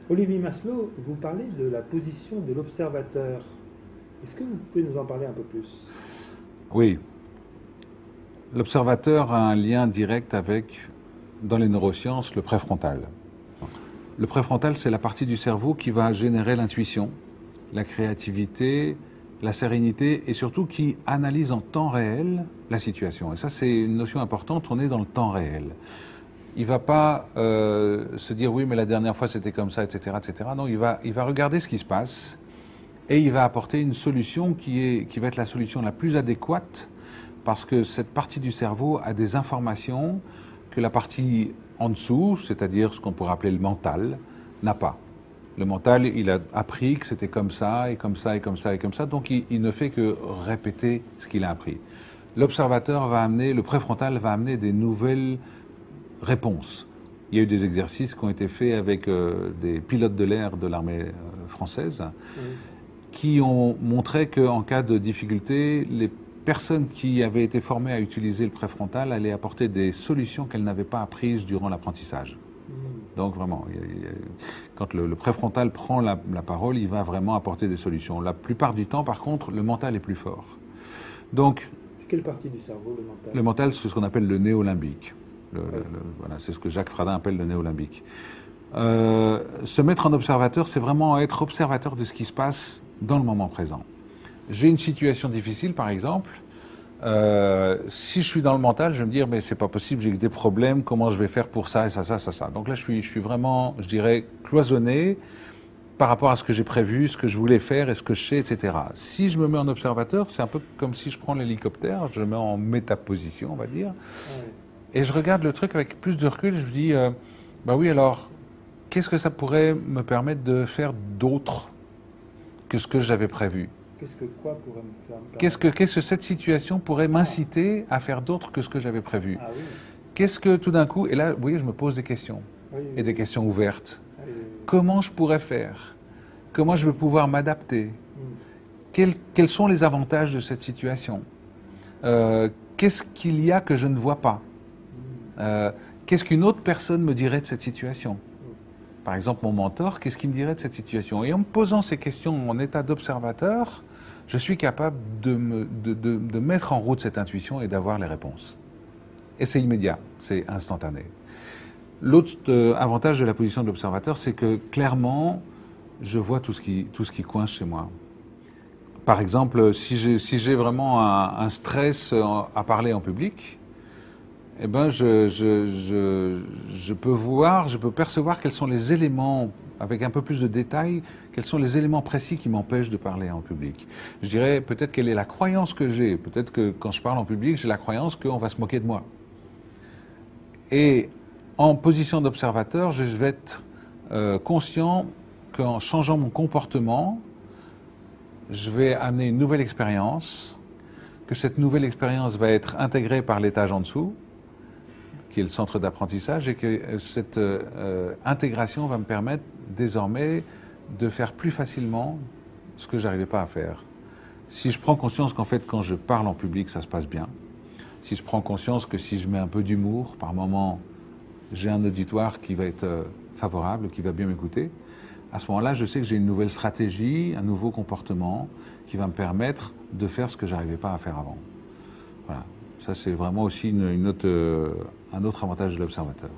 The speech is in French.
Olivier Maslow, vous parlez de la position de l'observateur. Est-ce que vous pouvez nous en parler un peu plus? Oui, l'observateur a un lien direct avec, dans les neurosciences, le préfrontal. Le préfrontal, c'est la partie du cerveau qui va générer l'intuition, la créativité, la sérénité et surtout qui analyse en temps réel la situation. Et ça, c'est une notion importante, on est dans le temps réel. Il ne va pas se dire oui, mais la dernière fois c'était comme ça, etc., etc. Non, il va regarder ce qui se passe et il va apporter une solution qui va être la solution la plus adéquate parce que cette partie du cerveau a des informations que la partie en dessous, c'est-à-dire ce qu'on pourrait appeler le mental, n'a pas. Le mental, il a appris que c'était comme ça, et comme ça, et comme ça, et comme ça, donc il ne fait que répéter ce qu'il a appris. L'observateur va amener, le préfrontal va amener des nouvelles réponses. Il y a eu des exercices qui ont été faits avec des pilotes de l'air de l'armée française, qui ont montré qu'en cas de difficulté, les personnes qui avaient été formées à utiliser le préfrontal allaient apporter des solutions qu'elles n'avaient pas apprises durant l'apprentissage. Donc vraiment, quand le préfrontal prend la parole, il va vraiment apporter des solutions. La plupart du temps, par contre, le mental est plus fort. Donc, c'est quelle partie du cerveau, le mental? Le mental, c'est ce qu'on appelle le néolimbique. Voilà, c'est ce que Jacques Fradin appelle le néolimbique. Se mettre en observateur, c'est vraiment être observateur de ce qui se passe dans le moment présent. J'ai une situation difficile, par exemple. Si je suis dans le mental, je vais me dire, mais c'est pas possible, j'ai des problèmes, comment je vais faire pour ça, et ça, ça, ça, ça. Donc là, je suis vraiment, je dirais, cloisonné par rapport à ce que j'ai prévu, ce que je voulais faire et ce que je sais, etc. Si je me mets en observateur, c'est un peu comme si je prends l'hélicoptère, je me mets en métaposition, on va dire, et je regarde le truc avec plus de recul, je me dis, bah oui, alors, qu'est-ce que ça pourrait me permettre de faire d'autre que ce que j'avais prévu? Qu'est-ce que quoi pourrait me faire Qu'est-ce que cette situation pourrait m'inciter à faire d'autre que ce que j'avais prévu? Ah oui. Qu'est-ce que tout d'un coup, et là, vous voyez, je me pose des questions, Oui, oui, et des oui. questions ouvertes. Oui, oui, Comment je pourrais faire? Comment je vais pouvoir m'adapter? oui. Quels sont les avantages de cette situation? Qu'est-ce qu'il y a que je ne vois pas? Qu'est-ce qu'une autre personne me dirait de cette situation? Par exemple, mon mentor, qu'est-ce qu'il me dirait de cette situation? Et en me posant ces questions en état d'observateur, je suis capable de mettre en route cette intuition et d'avoir les réponses. Et c'est immédiat, c'est instantané. L'autre avantage de la position de l'observateur, c'est que clairement, je vois tout ce qui coince chez moi. Par exemple, si j'ai vraiment un stress à parler en public, eh ben je peux percevoir quels sont les éléments, avec un peu plus de détails, quels sont les éléments précis qui m'empêchent de parler en public. Je dirais peut-être quelle est la croyance que j'ai. Peut-être que quand je parle en public, j'ai la croyance qu'on va se moquer de moi. Et en position d'observateur, je vais être conscient qu'en changeant mon comportement, je vais amener une nouvelle expérience, que cette nouvelle expérience va être intégrée par l'étage en dessous, qui est le centre d'apprentissage, et que cette intégration va me permettre désormais de faire plus facilement ce que je n'arrivais pas à faire. Si je prends conscience qu'en fait, quand je parle en public, ça se passe bien, si je prends conscience que si je mets un peu d'humour, par moment, j'ai un auditoire qui va être favorable, qui va bien m'écouter, à ce moment-là, je sais que j'ai une nouvelle stratégie, un nouveau comportement qui va me permettre de faire ce que je n'arrivais pas à faire avant. Voilà. Ça, c'est vraiment aussi un autre avantage de l'observateur.